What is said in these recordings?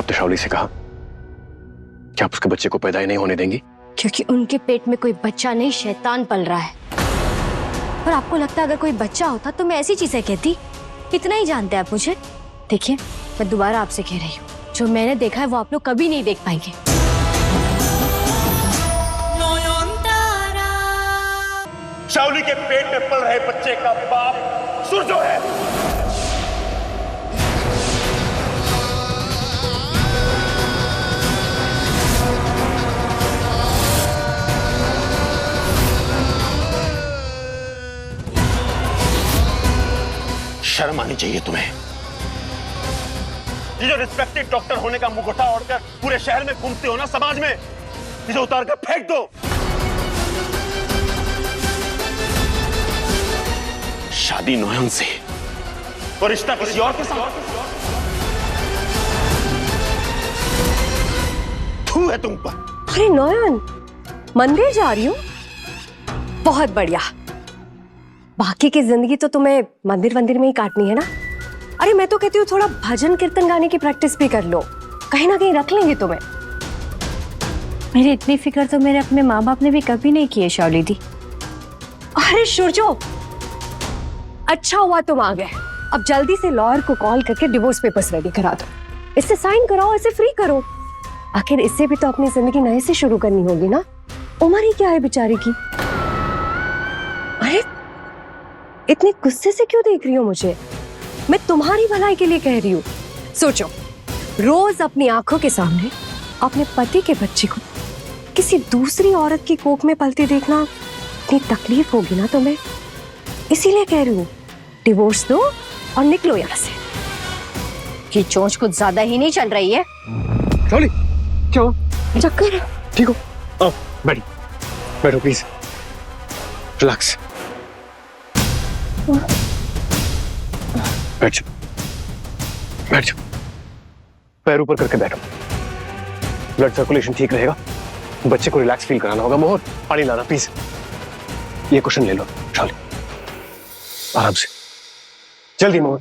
कब तो शाओली से कहा कि आप उसके बच्चे को पैदा ही नहीं होने देंगी? क्योंकि उनके पेट में कोई बच्चा नहीं, शैतान पल रहा है। और आपको लगता है अगर कोई बच्चा होता तो मैं ऐसी चीजें कहती? इतना ही जानते हैं आप मुझे। देखिए, मैं दोबारा आपसे कह रही हूँ, जो मैंने देखा है वो आप लोग कभी नहीं देख पाएंगे। शाओली के पेट में पल रहे बच्चे का बाप सूरजो है। शर्म आनी चाहिए तुम्हें। ये जो रिस्पेक्टेड डॉक्टर होने का मुखौटा ओढ़कर पूरे शहर में घूमते हो ना समाज में, इसे उतार कर फेंक दो। शादी नोयन से और रिश्ता किसी और के साथ। थू है तुम पर। अरे नोयन, मंदिर जा रही हूँ? बहुत बढ़िया। बाकी की जिंदगी तो तुम्हें मंदिर वंदिर में ही काटनी है ना। अरे मैं तो कहती हूँ थोड़ा भजन कीर्तन गाने की प्रैक्टिस भी कर लो, कहीं ना कहीं रख लेंगे तुम्हें। मेरी इतनी फिक्र तो मेरे अपने माँ बाप ने भी कभी नहीं की है शाओली दी। अरे सूरजो, अच्छा हुआ तुम आ गए। अब जल्दी से लॉयर को कॉल करके डिवोर्स पेपर्स रेडी करा दो। इससे साइन कराओ, इसे फ्री करो। आखिर इससे भी तो अपनी जिंदगी नए से शुरू करनी होगी ना। उम्र ही क्या है बेचारी की। अरे इतने गुस्से से क्यों देख रही हो मुझे? मैं तुम्हारी भलाई के लिए कह रही हूँ। सोचो, रोज अपनी आंखों के सामने अपने पति के बच्चे को किसी दूसरी औरत की कोख में पलते देखना इतनी तकलीफ होगी ना तुम्हें। इसीलिए कह रही हूँ, डिवोर्स दो और निकलो यहाँ से। ये चोंच कुछ ज्यादा ही नहीं चल रही है। शाओली, क्यों? चक्कर? ठीक हो? आओ, बैठो, बैठो प्लीज, रिलैक्स। बैठ जाओ, बैठ जाओ, पैर ऊपर करके बैठो। ब्लड सर्कुलेशन ठीक रहेगा। बच्चे को रिलैक्स फील कराना होगा। मोहन, पानी लाना प्लीज। ये क्वेश्चन ले लो शाओली, आराम से, जल्दी मोहन।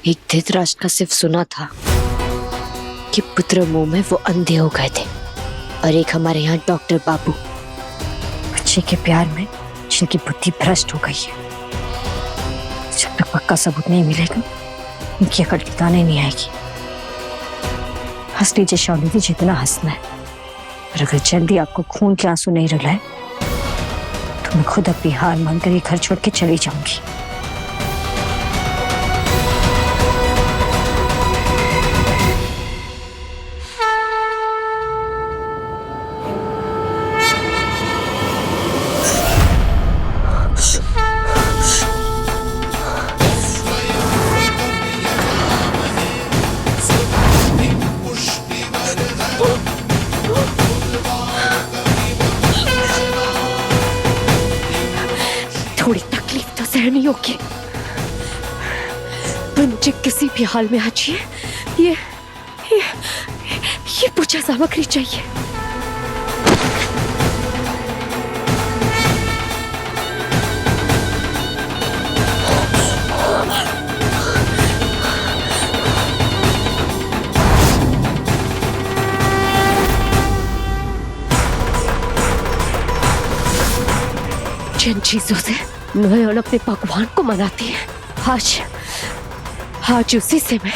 एक धृतराष्ट्र का सिर्फ सुना था कि पुत्र मुंह में वो अंधे हो गए थे, और एक हमारे यहाँ डॉक्टर बाबू, बच्चे के प्यार में जिनकी बुद्धि भ्रष्ट हो गई है। जब तक पक्का सबूत नहीं मिलेगा उनकी अकल ठिकाने नहीं आएगी। हंस लीजिए शाओली दी, जितना हंसना है, पर अगर जल्दी आपको खून के आंसू नहीं रुलाए तो मैं खुद अपनी हार मानकर ये घर छोड़ के चली जाऊंगी। थोड़ी तकलीफ तो सहनी होगी, पर मुझे किसी भी हाल में आज ये पूजा सामग्री चाहिए। जिन चीजों से नोयन अपने भगवान को मनाती है, आज उसी से मैं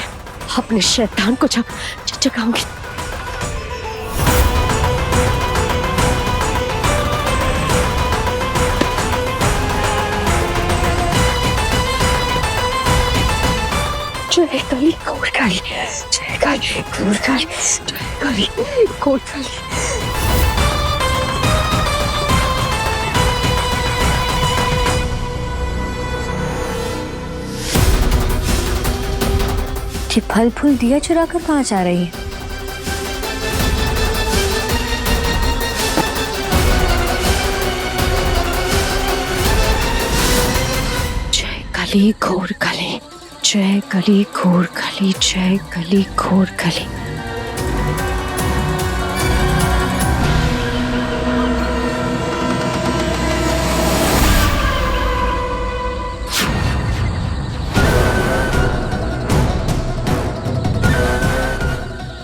अपने शैतान को जगाऊंगी। जय काली घोर काली, जय काली घोर काली, जय काली घोर काली। ये फल फूल दिया चुरा कर कहाँ जा रही है? जय काली घोर काली, जय काली घोर काली, जय काली घोर काली।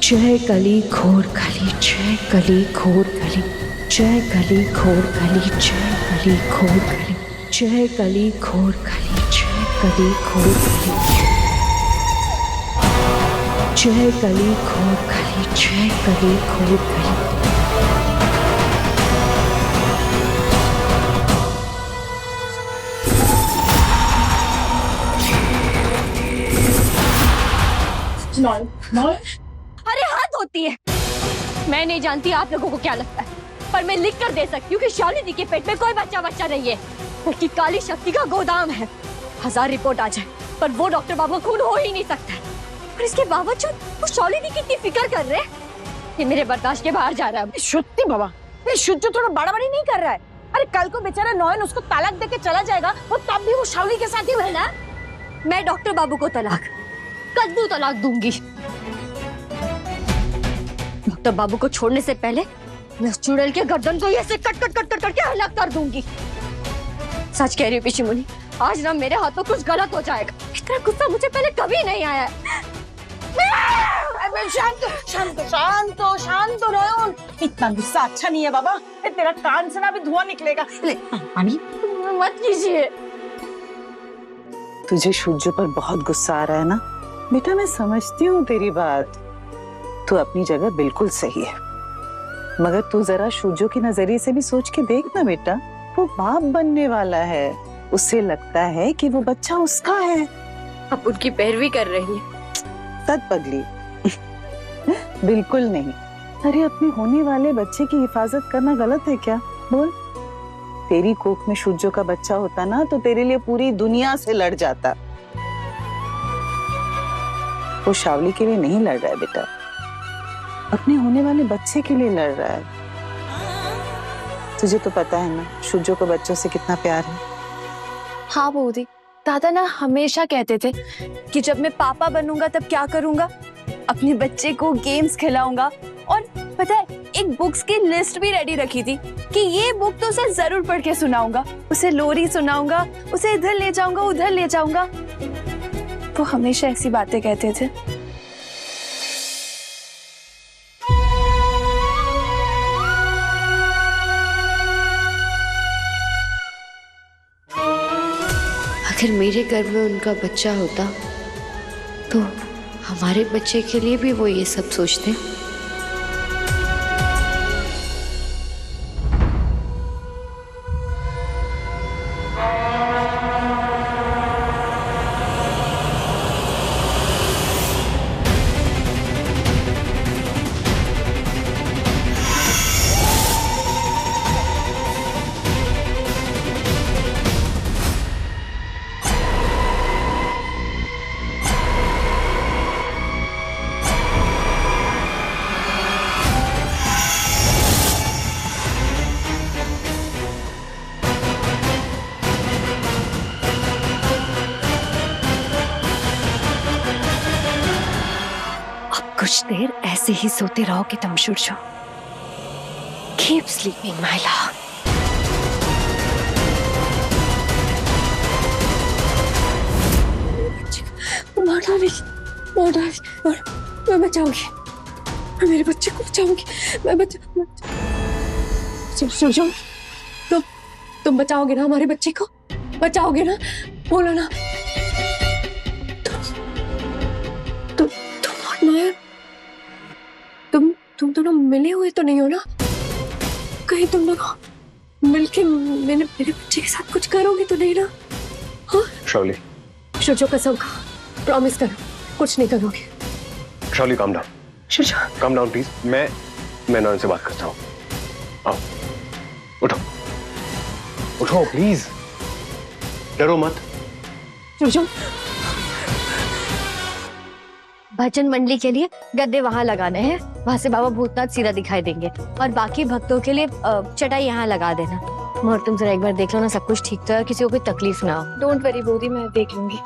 जय कली घोर कली, जय कली घोर कली, जय कली घोर कली, जय कली घोर कली, जय कली घोर कली, जय कली घोर कली, जय कली घोर कली, जय कली घोर कली। अरे हाथ होती है। मैं नहीं जानती आप लोगों को क्या लगता है, पर मैं लिख कर दे सकती हूँ कि शालिनी के पेट में कोई बच्चा नहीं है, बल्कि काली शक्ति का गोदाम है। 1000 रिपोर्ट आ जाए पर वो डॉक्टर बाबू खून हो ही नहीं सकता। पर इसके बावजूद वो शालिनी की इतनी फिक्र कर रहे हैं, ये मेरे बर्दाश्त के बाहर जा रहा है। शुद्धि बाबा, ये शुद्ध थोड़ा बड़ा-बड़ी नहीं कर रहा है। अरे कल को बेचारा नौयन उसको तलाक देके चला जाएगा, वो तब भी वो शालिनी के साथ ही रहना। मैं डॉक्टर बाबू को कद्दू तलाक दूंगी। डॉक्टर बाबू को छोड़ने से पहले मैं उस चुड़ैल के गर्दन को ऐसे कट कट कट कट करके हलाक कर दूंगी। सच कह रही हूँ पिशी मुनि, आज ना मेरे हाथों कुछ गलत हो जाएगा। इतना गुस्सा मुझे पहले कभी नहीं आया है। शांत नौयन, इतना गुस्सा अच्छा नहीं है बाबा। तेरा कान से ना भी धुआं निकलेगा। ले पानी। मत कीजिए। तुझे सूर्य पर बहुत गुस्सा आ रहा है ना बेटा, मैं समझती हूँ तेरी बात। तू अपनी जगह बिल्कुल सही है, मगर तू जरा सूर्य के नजरिए से भी सोच के देख ना बेटा। वो बाप बनने वाला है, उसे लगता है कि वो बच्चा उसका है। अब उनकी पैरवी कर रही है। तद पगली बिल्कुल नहीं। अरे अपने होने वाले बच्चे की हिफाजत करना गलत है क्या? बोल, तेरी कोख में सूर्य का बच्चा होता ना तो तेरे लिए पूरी दुनिया से लड़ जाता। वो शावली के लिए नहीं लड़ रहा है बेटा, अपने होने वाले बच्चे के लिए लड़ रहा है। तुझे तो पता है ना सूर्य को बच्चों से कितना प्यार है। हाँ बूदी, दादा ना हमेशा कहते थे कि जब मैं पापा बनूंगा तब क्या करूंगा, अपने बच्चे को गेम्स खिलाऊंगा। और पता है एक बुक्स की लिस्ट भी रेडी रखी थी कि ये बुक तो उसे जरूर पढ़ के सुनाऊंगा, उसे लोरी सुनाऊंगा, उसे इधर ले जाऊंगा उधर ले जाऊंगा। वो हमेशा ऐसी बातें कहते थे। अगर मेरे घर में उनका बच्चा होता तो हमारे बच्चे के लिए भी वो ये सब सोचते। कुछ देर ऐसे ही सोते रहोगे तुम सूर्य। Keep sleeping, my love. मैं बचाऊंगी, मैं मेरे बच्चे को बचाऊंगी। सूर्य, तुम बचाओगे ना हमारे बच्चे को? बचाओगे ना? बोलो ना। तुम दोनों मिले हुए तो नहीं हो ना? कहीं तुम दोनों मिलके मेरे बच्चे के साथ कुछ करोगे तो नहीं ना? हाँ? शावली, सूर्य कसम खा, प्रॉमिस करो कुछ नहीं करोगे। Shawli calm down, calm down please. मैं नॉयन से बात करता हूँ। आओ, उठो उठो प्लीज, डरो मत। सूर्य, भजन मंडली के लिए गद्दे वहां लगाने हैं, वहां से बाबा भूतनाथ सीधा दिखाई देंगे, और बाकी भक्तों के लिए चटाई यहाँ लगा देना। मोर तुम जरा एक बार देख लो ना सब कुछ ठीक तो है, किसी को कोई तकलीफ ना हो। डोंट वरी बूदी, मैं देख लूंगी।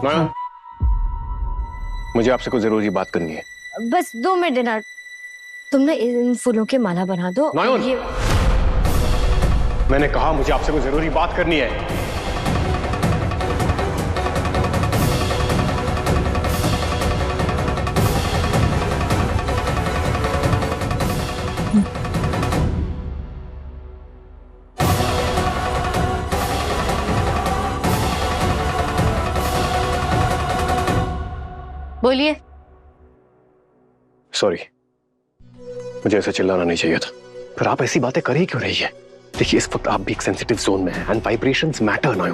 मुझे आपसे कोई जरूरी बात करनी है। बस 2 मिनट देना। तुम ना इन फूलों के माला बना दो। नॉयन, मैंने कहा मुझे आपसे कोई जरूरी बात करनी है। बोलिए। सॉरी, मुझे ऐसा चिल्लाना नहीं चाहिए था, पर आप ऐसी बातें कर ही क्यों रही है? देखिए, इस वक्त आप भी एक सेंसिटिव जोन में हैं एंड वाइब्रेशंस मैटर ना।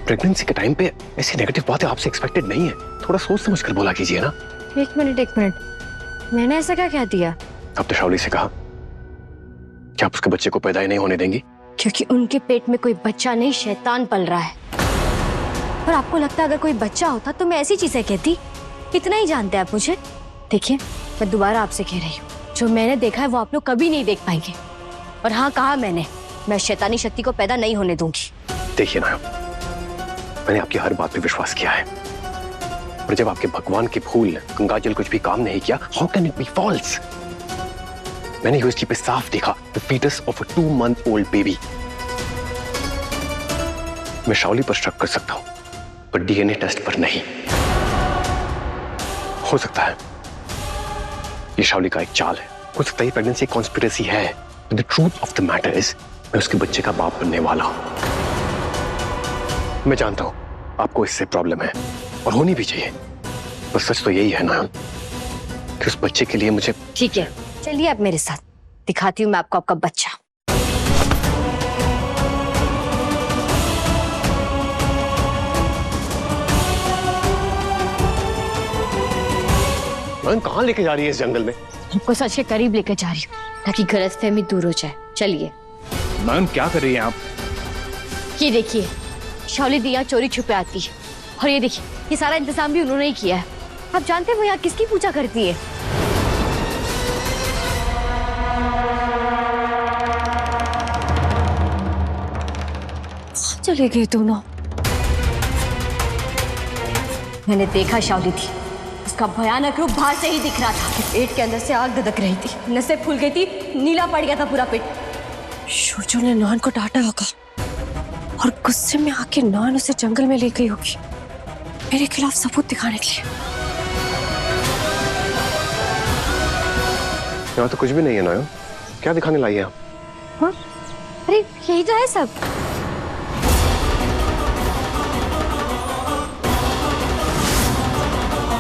प्रेगनेंसी के टाइम पे ऐसी नेगेटिव बातें आपसे एक्सपेक्टेड नहीं है। थोड़ा सोच समझ कर बोला कीजिए ना। एक मिनट, मैंने ऐसा क्या कह दिया? आपने शावली से कहा कि आप उसके बच्चे को पैदा ही नहीं होने देंगी? क्योंकि उनके पेट में कोई बच्चा नहीं, शैतान पल रहा है। और आपको लगता है अगर कोई बच्चा होता तो मैं ऐसी चीजें कहती? इतना ही जानते हैं आप मुझे। देखिए, मैं दोबारा आपसे कह रही हूँ, जो मैंने देखा है वो आप लोग कभी नहीं देख पाएंगे। और हाँ, कहा मैंने, मैं शैतानी शक्ति को पैदा नहीं होने दूंगी। देखिए ना, मैंने आपकी हर बात पे विश्वास किया है, और जब आपके भगवान के फूल गंगाजल कुछ भी काम नहीं किया, how can it be false? मैंने यूएसजी पे साफ देखा, the foetus of a 2 month old baby. मैं शावली पर शक कर सकता हूं, पर डीएनए टेस्ट पर नहीं। हो सकता है ये शावली का एक चाल है, हो सकता है ये प्रेगनेंसी कॉन्स्पिरेसी है। The truth of the matter is, मैं उसके बच्चे का बाप बनने वाला हूं। मैं जानता हूं आपको इससे प्रॉब्लम है, और होनी भी चाहिए, पर सच तो यही है ना कि उस बच्चे के लिए मुझे। ठीक है, चलिए आप मेरे साथ, दिखाती हूँ मैं आपको आपका बच्चा। मैम कहाँ लेके जा रही है इस जंगल में? आपको सच के करीब लेकर जा रही हूँ ताकि गलतफहमी दूर हो जाए। चलिए। मैम क्या कर रही हैं आप? ये देखिए, शावली दी यहाँ चोरी छुपे आती है, और ये देखिए, ये सारा इंतजाम भी उन्होंने ही किया है। आप जानते हैं वो यहाँ किसकी पूजा करती है? चले गए दोनों। मैंने देखा शावली थी, उसका भयानक रूप बाहर से ही दिख रहा था। पेट के अंदर से आग धधक रही थी, नसें फूल गई थी, नीला पड़ गया था पूरा पेट। शोजो ने नॉन को डांटा होगा और गुस्से में आके नॉन उसे जंगल में ले गई होगी मेरे खिलाफ सबूत दिखाने के लिए। यहाँ तो कुछ भी नहीं है ना, क्या दिखाने लाई है आप? हाँ? अरे यही तो है सब।